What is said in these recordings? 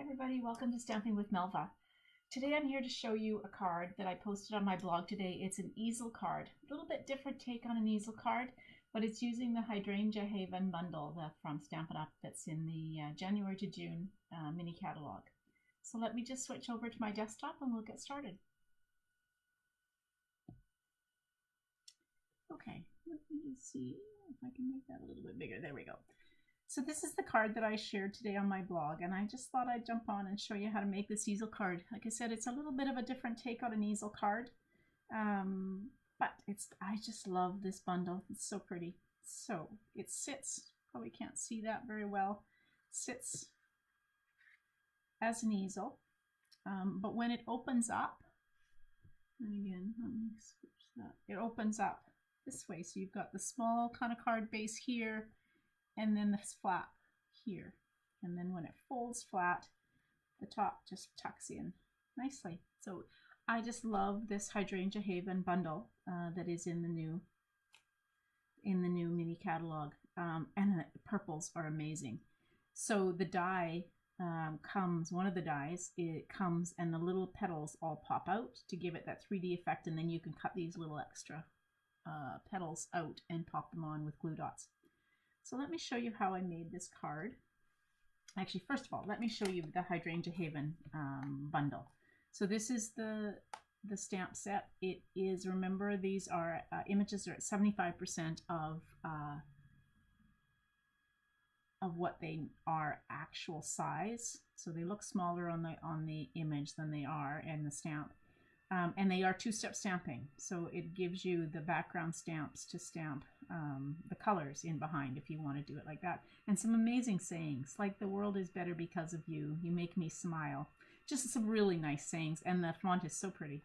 Hi everybody, welcome to Stamping with Melva. Today I'm here to show you a card that I posted on my blog today. It's an easel card. A little bit different take on an easel card, but it's using the Hydrangea Haven bundle from Stampin' Up! That's in the January to June mini catalog. So let me just switch over to my desktop and we'll get started. Okay, let me see if I can make that a little bit bigger. There we go. So this is the card that I shared today on my blog, and I just thought I'd jump on and show you how to make this easel card. Like I said, it's a little bit of a different take on an easel card, but I just love this bundle. It's so pretty. So it sits, probably can't see that very well, sits as an easel, but when it opens up, and again, let me switch that. It opens up this way, so you've got the small kind of card base here, and then this flap here, and then when it folds flat, the top just tucks in nicely. So I just love this Hydrangea Haven bundle that is in the new mini catalog, and the purples are amazing. So the die comes, one of the dies, it comes and the little petals all pop out to give it that 3D effect, and then you can cut these little extra petals out and pop them on with glue dots. So let me show you how I made this card. Actually, first of all, let me show you the Hydrangea Haven bundle. So this is the stamp set. It is, remember, these are images are at 75% of what they are actual size. So they look smaller on the image than they are in the stamp. And they are two-step stamping, so it gives you the background stamps to stamp the colors in behind if you want to do it like that. And some amazing sayings, like "the world is better because of you," "you make me smile." Just some really nice sayings, and the font is so pretty.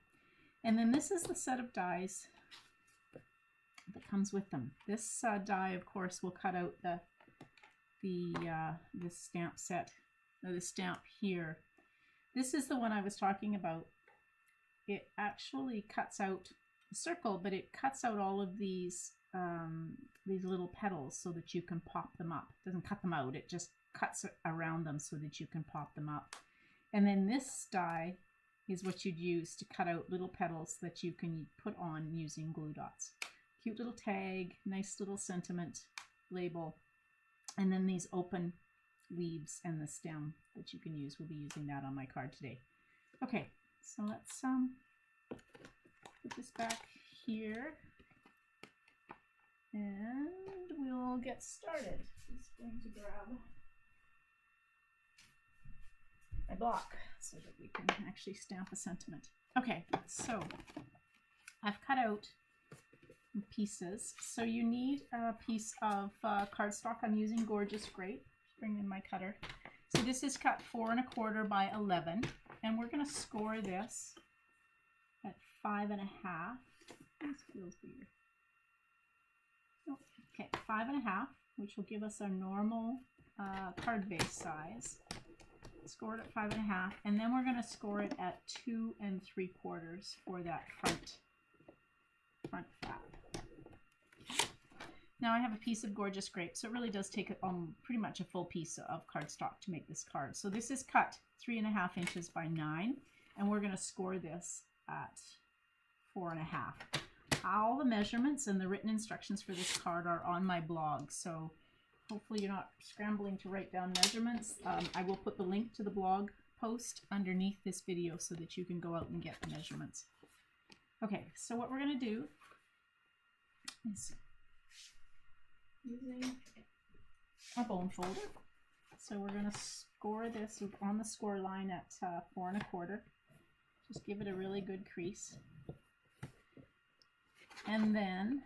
And then this is the set of dies that comes with them. This die, of course, will cut out this stamp set, or the stamp here. This is the one I was talking about. It actually cuts out a circle, but it cuts out all of these little petals so that you can pop them up. It doesn't cut them out, it just cuts around them so that you can pop them up. And then this die is what you'd use to cut out little petals that you can put on using glue dots. Cute little tag, nice little sentiment label, and then these open leaves and the stem that you can use. We'll be using that on my card today. Okay. So let's put this back here and we'll get started. Just going to grab my block so that we can actually stamp a sentiment. Okay, so I've cut out pieces. So you need a piece of cardstock. I'm using Gorgeous Grape. Bring in my cutter. So this is cut 4 1/4 by 11. And we're going to score this at 5 1/2. This feels weird. Okay, 5 1/2, which will give us our normal card base size. Score it at 5 1/2, and then we're going to score it at 2 3/4 for that front flap. Now I have a piece of Gorgeous Grape, so it really does take pretty much a full piece of cardstock to make this card. So this is cut 3 1/2 inches by 9, and we're going to score this at 4 1/2. All the measurements and the written instructions for this card are on my blog, so hopefully you're not scrambling to write down measurements. I will put the link to the blog post underneath this video so that you can go out and get the measurements. Okay, so what we're going to do is using a bone folder. So we're going to score this on the score line at 4 1/4. Just give it a really good crease. And then,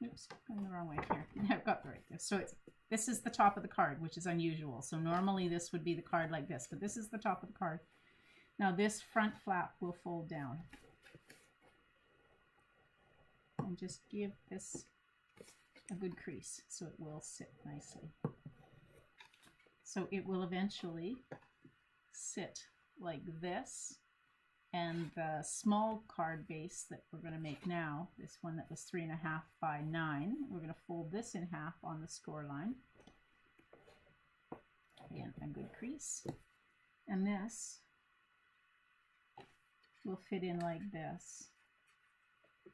oops, going the wrong way here. I've got the right there. So this is the top of the card, which is unusual. So normally this would be the card like this, but this is the top of the card. Now this front flap will fold down. And just give this a good crease so it will sit nicely. So it will eventually sit like this, and the small card base that we're going to make now, this one that was 3 1/2 by 9, we're going to fold this in half on the score line. Again, I a good crease. And this will fit in like this,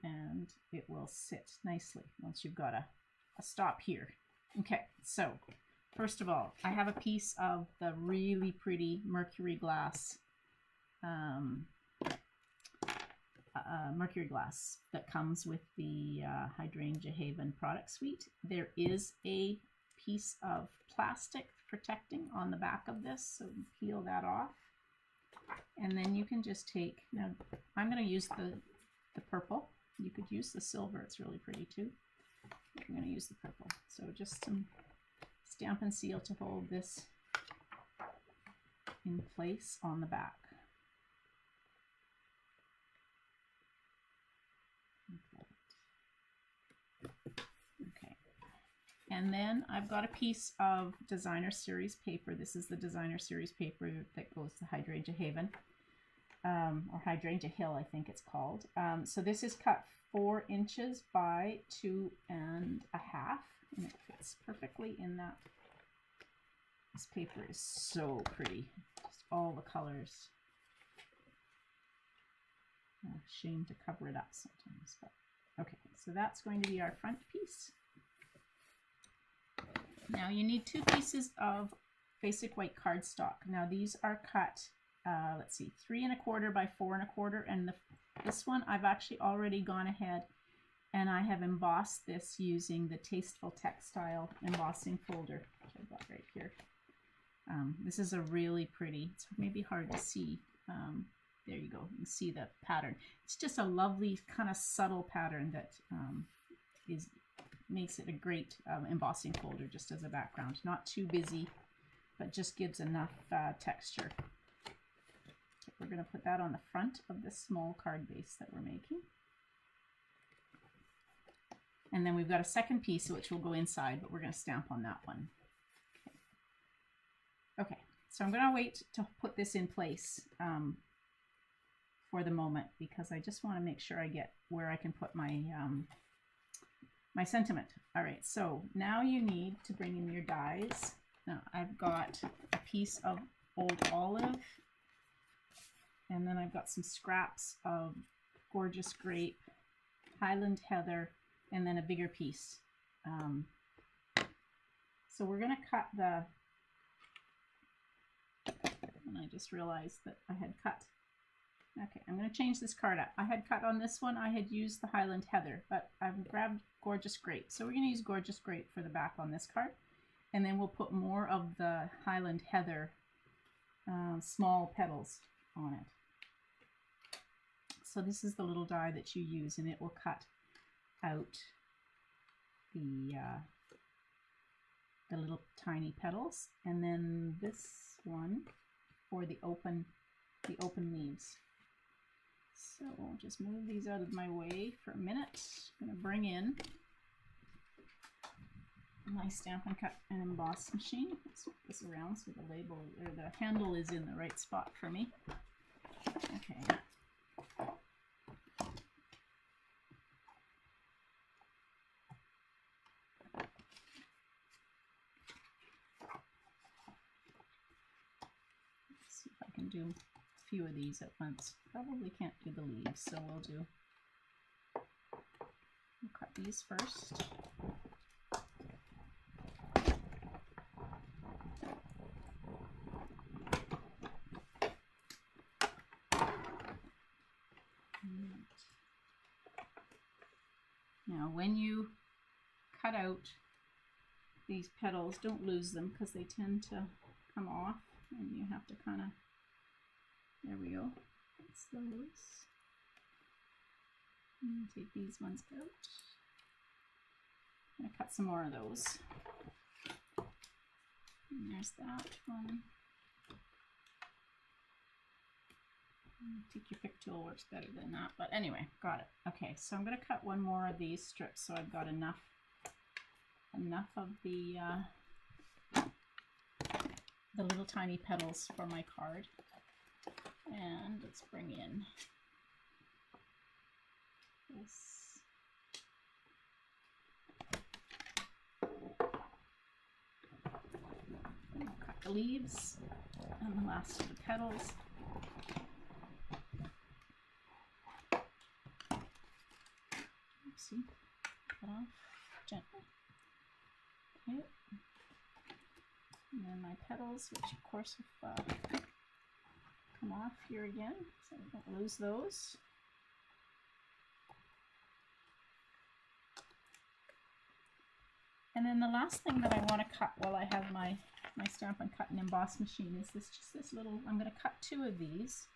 and it will sit nicely once you've got a stop here. Okay, so first of all, I have a piece of the really pretty Mercury Glass that comes with the Hydrangea Haven product suite. There is a piece of plastic protecting on the back of this, so peel that off. And then you can just take, now I'm going to use the purple. You could use the silver, it's really pretty too. I'm going to use the purple. So just some Stampin' Seal to hold this in place on the back. Okay. And then I've got a piece of Designer Series paper. This is the Designer Series paper that goes to Hydrangea Haven, or Hydrangea Hill, I think it's called. So this is cut 4 inches by 2.5, and it fits perfectly in that. This paper is so pretty, just all the colors. Shame to cover it up sometimes, but okay. So that's going to be our front piece. Now you need 2 pieces of basic white cardstock. Now these are cut, let's see, 3 1/4 by 4 1/4, and this one I've actually already gone ahead and I have embossed this using the Tasteful Textile embossing folder, which I've got right here. This is a really pretty, it's maybe hard to see. There you go, you can see the pattern. It's just a lovely kind of subtle pattern that makes it a great embossing folder just as a background. Not too busy, but just gives enough texture. Okay, we're going to put that on the front of this small card base that we're making. And then we've got a second piece which will go inside, but we're going to stamp on that one. Okay, so I'm going to wait to put this in place for the moment, because I just want to make sure I get where I can put my my sentiment. All right, so now you need to bring in your dies. Now I've got a piece of old olive, and then I've got some scraps of Gorgeous Grape, Highland Heather, and then a bigger piece. So we're going to cut the, and I just realized that I had cut. Okay, I'm going to change this card up. I had cut on this one, I had used the Highland Heather, but I've grabbed Gorgeous Grape. So we're going to use Gorgeous Grape for the back on this card. And then we'll put more of the Highland Heather small petals on it. So this is the little die that you use, and it will cut out the little tiny petals. And then this one for the open leaves. So we'll just move these out of my way for a minute. I'm going to bring in my Stampin' Cut and Emboss machine. Let's flip this around so the label or the handle is in the right spot for me. Okay. Let's see if I can do a few of these at once. Probably can't do the leaves, so we'll cut these first. Now when you cut out these petals, don't lose them because they tend to come off, and you have to kind of, there we go, that's those. And take these ones out. I'm going to cut some more of those. And there's that one. Take your pick tool, works better than that, but anyway, got it. Okay, so I'm going to cut one more of these strips so I've got enough of the little tiny petals for my card. And let's bring in this. I'll cut the leaves and the last of the petals. See, cut off gently. Okay. And then my petals, which of course have come off here again, so we don't lose those. And then the last thing that I want to cut while I have my Stampin' Cut and Emboss machine is this little, I'm going to cut two of these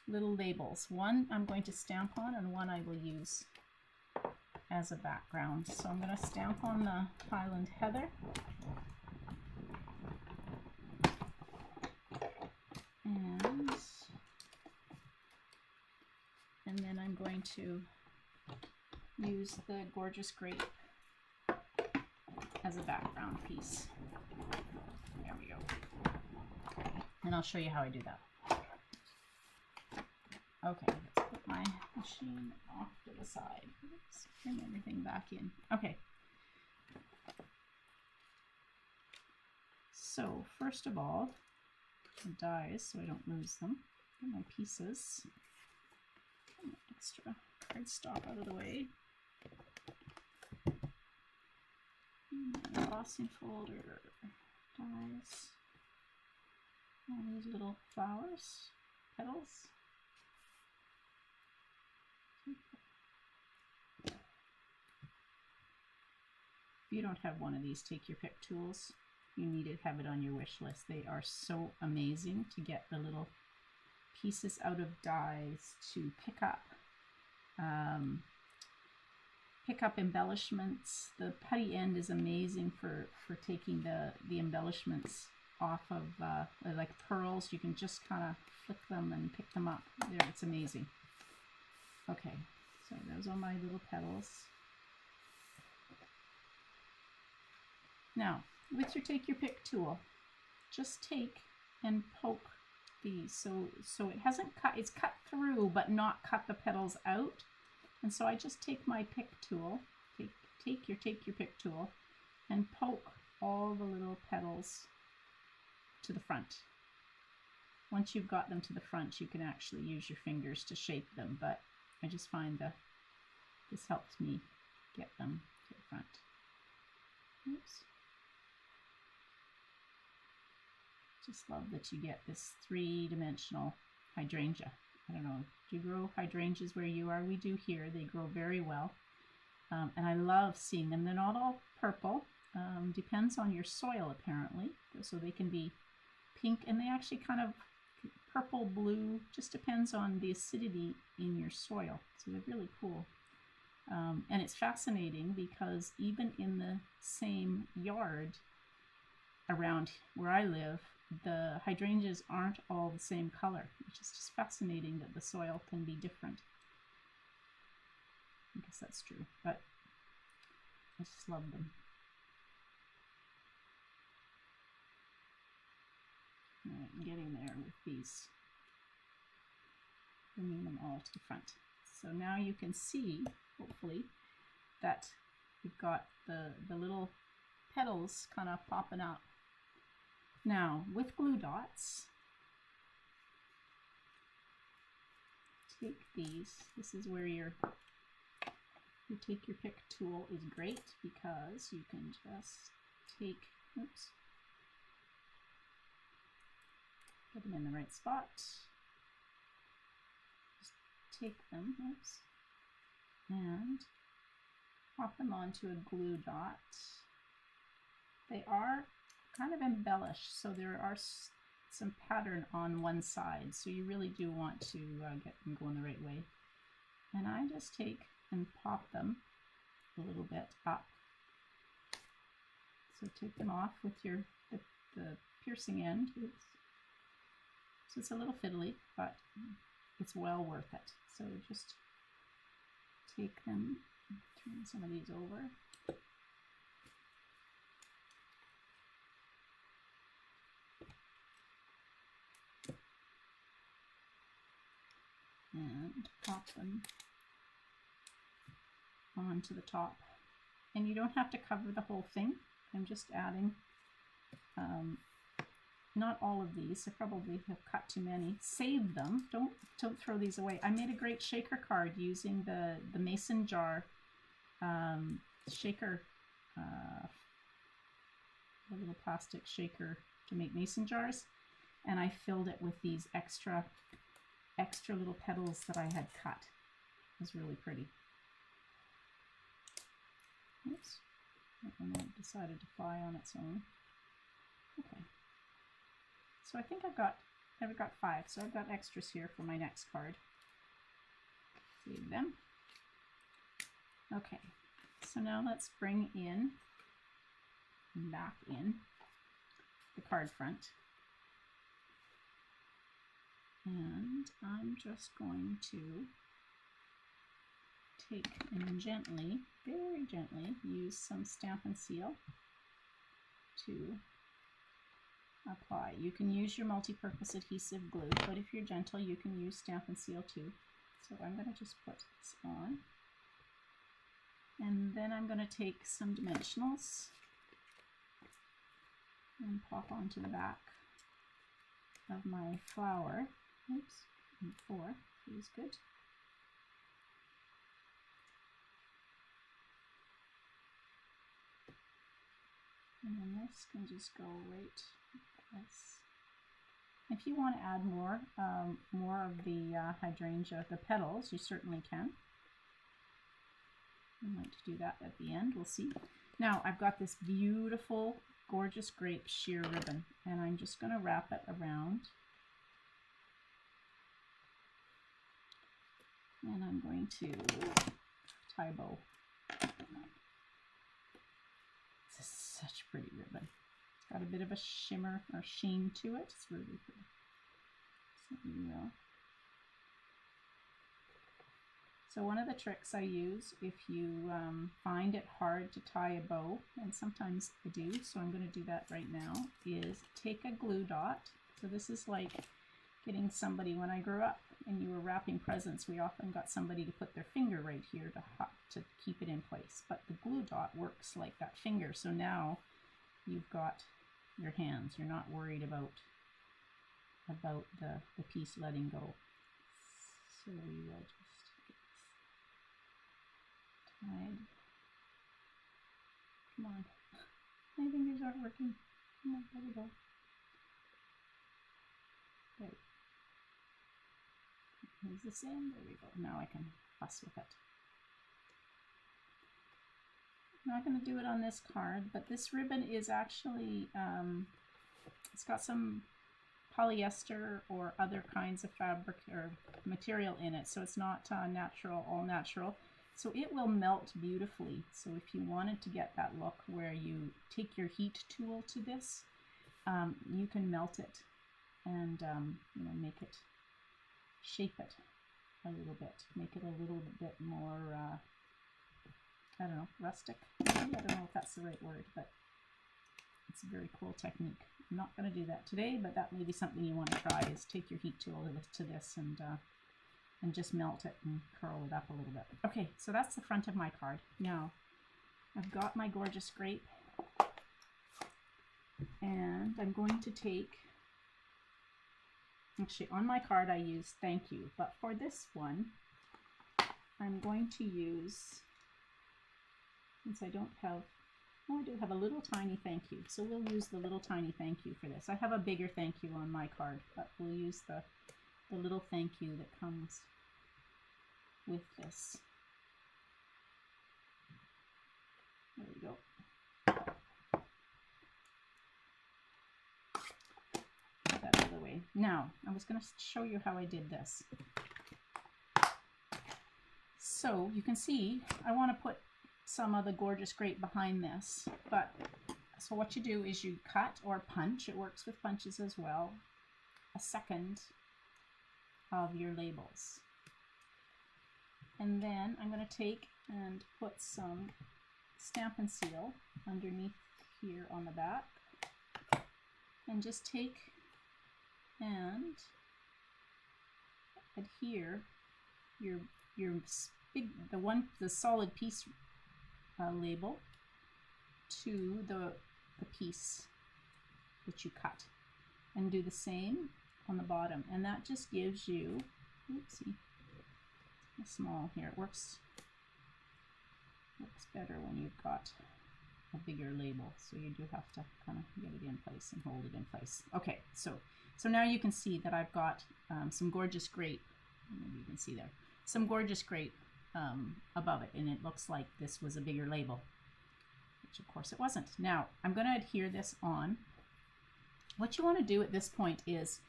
little labels. One I'm going to stamp on and one I will use as a background. So I'm going to stamp on the Highland Heather. And then I'm going to use the Gorgeous Grape as a background piece. There we go. And I'll show you how I do that. Okay, let's put my machine off to the side. Let's bring everything back in. Okay. So first of all, the dies so I don't lose them. Get my pieces. Get my extra cardstock out of the way. My embossing folder, dies, all these little flowers, petals. If you don't have one of these, take your pick tools. You need to have it on your wish list. They are so amazing to get the little pieces out of dies to pick up embellishments. The putty end is amazing for taking the embellishments off of like pearls. You can just kind of flick them and pick them up. There, it's amazing. Okay, so those are my little petals. Now, with your take your pick tool, just take and poke these. So it hasn't cut, it's cut through, but not cut the petals out. And so I just take my pick tool, take your pick tool, and poke all the little petals to the front. Once you've got them to the front, you can actually use your fingers to shape them, but I just find that this helps me get them to the front. Oops. Just love that you get this three-dimensional hydrangea. I don't know, do you grow hydrangeas where you are? We do here. They grow very well. And I love seeing them. They're not all purple. Depends on your soil, apparently. So they can be pink, and they actually kind of purple, blue, just depends on the acidity in your soil. So they're really cool. And it's fascinating because even in the same yard around where I live, the hydrangeas aren't all the same color, which is just fascinating that the soil can be different. I guess that's true, but I just love them. All right, I'm getting there with these, bringing them all to the front. So now you can see, hopefully, that you've got the little petals kind of popping up. Now, with glue dots, take these. This is where your take your pick tool is great because you can just take, oops, get them in the right spot. Just take them, oops, and pop them onto a glue dot. They are kind of embellished, so there are some pattern on one side, so you really do want to get them going the right way. And I just take and pop them a little bit up. So take them off with the piercing end. Oops. So it's a little fiddly, but it's well worth it. So just take them, turn some of these over. And pop them onto the top. And you don't have to cover the whole thing. I'm just adding not all of these. I probably have cut too many. Save them. Don't throw these away. I made a great shaker card using the mason jar shaker, the little plastic shaker to make mason jars, and I filled it with these extra little petals that I had cut. It was really pretty. Oops, that one decided to fly on its own. Okay, so I think I've got 5, so I've got extras here for my next card. Save them. Okay, so now let's bring in, back in, the card front. And I'm just going to take and gently, very gently, use some Stampin' Seal to apply. You can use your multi-purpose adhesive glue, but if you're gentle, you can use Stampin' Seal too. So I'm going to just put this on. And then I'm going to take some dimensionals and pop onto the back of my flower. Oops, 4 feels good. And then this can just go right like this. If you want to add more of the hydrangea, the petals, you certainly can. I might do that at the end, we'll see. Now I've got this beautiful, gorgeous grape sheer ribbon, and I'm just going to wrap it around. And I'm going to tie a bow. This is such a pretty ribbon. It's got a bit of a shimmer or sheen to it. It's really pretty. So you will. So one of the tricks I use if you find it hard to tie a bow, and sometimes I do, so I'm going to do that right now, is take a glue dot. So this is like getting somebody, when I grew up and you were wrapping presents, we often got somebody to put their finger right here to keep it in place. But the glue dot works like that finger, so now you've got your hands. You're not worried about the piece letting go. So we will just get this tied. Come on. My fingers aren't working. Come on, there we go. There. Here's this in. There we go. Now I can fuss with it. I'm not going to do it on this card, but this ribbon is actually, it's got some polyester or other kinds of fabric or material in it, so it's not natural, all natural. So it will melt beautifully. So if you wanted to get that look where you take your heat tool to this, you can melt it and you know, make it, shape it a little bit, make it a little bit more, I don't know, rustic. Maybe. I don't know if that's the right word, but it's a very cool technique. I'm not going to do that today, but that may be something you want to try, is take your heat tool to this and just melt it and curl it up a little bit. Okay, so that's the front of my card. Now, I've got my gorgeous grape, and I'm going to take, actually on my card I use thank you, but for this one, I'm going to use, since I don't have, oh, I do have a little tiny thank you, so we'll use the little tiny thank you for this. I have a bigger thank you on my card, but we'll use the little thank you that comes with this. There we go. Get that out of the way. Now, I was going to show you how I did this. So you can see I want to put some of the gorgeous grape behind this, but so what you do is you cut or punch, it works with punches as well, a second of your labels. And then I'm going to take and put some Stampin' Seal underneath here on the back, and just take and adhere your big, the solid piece label to the piece that you cut. and do the same on the bottom, and that just gives you, oopsie, a small here. It works better when you've got a bigger label, so you do have to kind of get it in place and hold it in place. Okay, so now you can see that I've got some gorgeous grape, maybe you can see there, some gorgeous grape above it, and it looks like this was a bigger label, which of course it wasn't. Now I'm going to adhere this on. What you want to do at this point is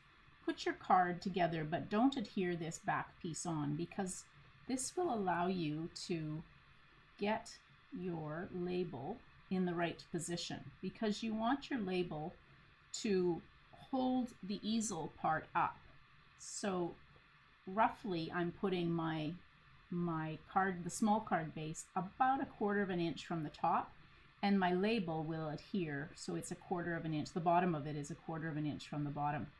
put your card together, but don't adhere this back piece on, because this will allow you to get your label in the right position, because you want your label to hold the easel part up. So roughly I'm putting my card, the small card base, about 1/4 of an inch from the top, and my label will adhere, so it's 1/4 of an inch. The bottom of it is 1/4 of an inch from the bottom.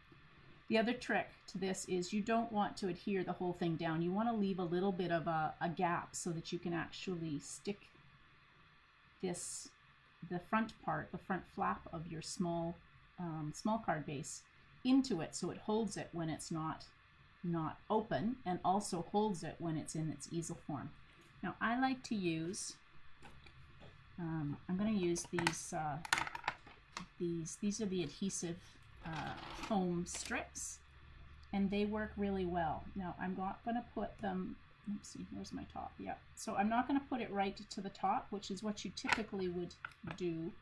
The other trick to this is you don't want to adhere the whole thing down. You want to leave a little bit of a gap so that you can actually stick this, the front part, the front flap of your small card base into it, so it holds it when it's not open, and also holds it when it's in its easel form. Now I like to use, I'm going to use these are the adhesive foam strips, and they work really well. Now I'm not going to put them, let's see, where's my top? Yeah, so I'm not going to put it right to the top, which is what you typically would do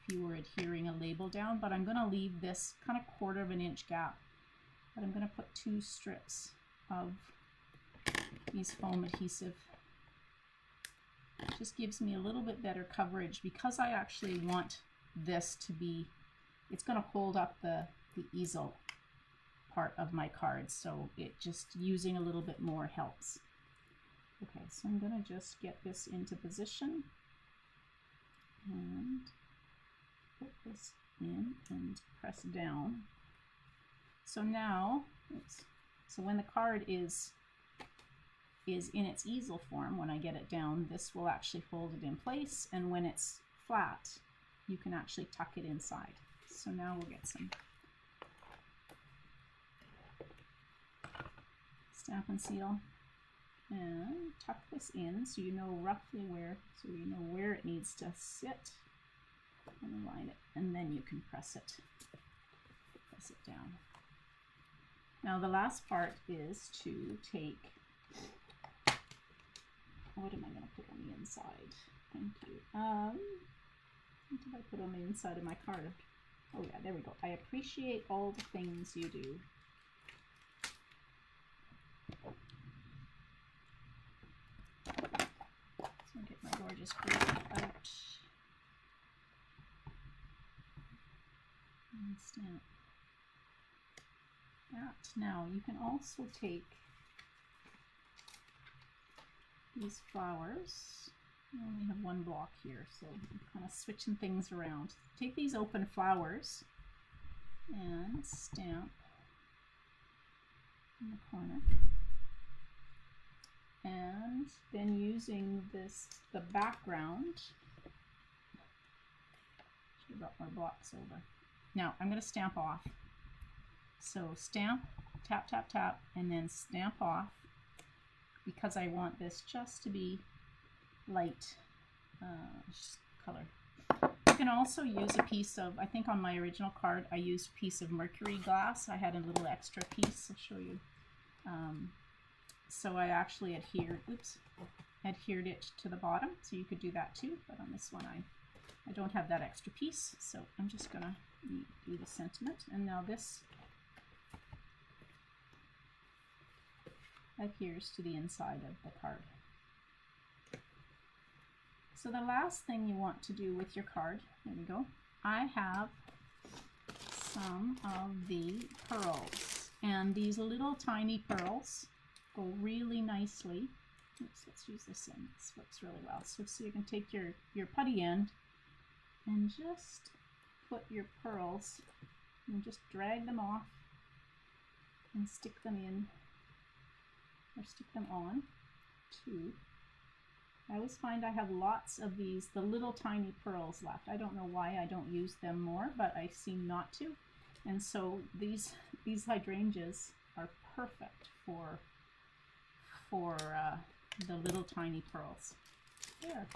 if you were adhering a label down, but I'm going to leave this kind of 1/4 of an inch gap. But I'm going to put 2 strips of these foam adhesive. It just gives me a little bit better coverage, because I actually want this to be, it's going to hold up the easel part of my card, so it just using a little bit more helps. Okay, so I'm going to just get this into position and put this in and press down. So now, so when the card is in its easel form, when I get it down, this will actually hold it in place, and when it's flat, you can actually tuck it inside. So now we'll get some Stampin' Seal and tuck this in so you know roughly where, it needs to sit, and align it, and then you can press it down. Now the last part is to take, what am I going to put on the inside? Thank you. What did I put on the inside of my card? Oh yeah, there we go. I appreciate all the things you do. So I'll get my gorgeous grape out and stamp that. Now you can also take these flowers. I only have 1 block here, so I'm kind of switching things around. Take these open flowers and stamp in the corner, and then using the background, should have got more blocks over. Now I'm going to stamp off. So stamp, tap, tap, tap, and then stamp off, because I want this just to be light color. You can also use a piece of, I think on my original card I used a piece of Mercury Glass. I had a little extra piece, I'll show you. So I actually adhered it to the bottom, so you could do that too, but on this one I don't have that extra piece, so I'm just gonna do the sentiment. And now this adheres to the inside of the card. So the last thing you want to do with your card, there we go, I have some of the pearls, and these little tiny pearls go really nicely. Oops, let's use this end. This works really well. So you can take your putty end and just put your pearls and just drag them off and stick them in, or stick them on too. I always find I have lots of the little tiny pearls left. I don't know why I don't use them more, but I seem not to. And so these hydrangeas are perfect for the little tiny pearls. There.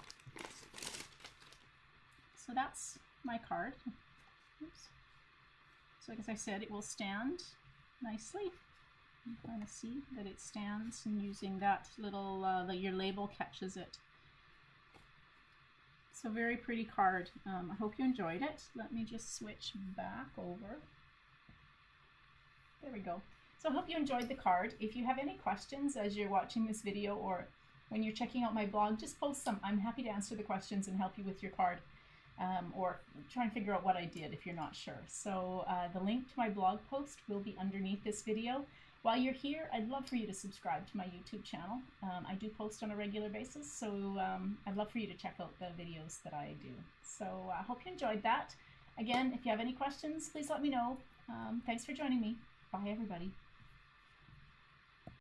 So that's my card. Oops. So as I said, it will stand nicely. You can kind of see that it stands, and using that little, your label catches it. So very pretty card. I hope you enjoyed it. Let me just switch back over. There we go. So I hope you enjoyed the card. If you have any questions as you're watching this video or when you're checking out my blog, just post them. I'm happy to answer the questions and help you with your card, or try and figure out what I did if you're not sure. So the link to my blog post will be underneath this video. While you're here, I'd love for you to subscribe to my YouTube channel. I do post on a regular basis, so I'd love for you to check out the videos that I do. So I hope you enjoyed that. Again, if you have any questions, please let me know. Thanks for joining me. Bye, everybody.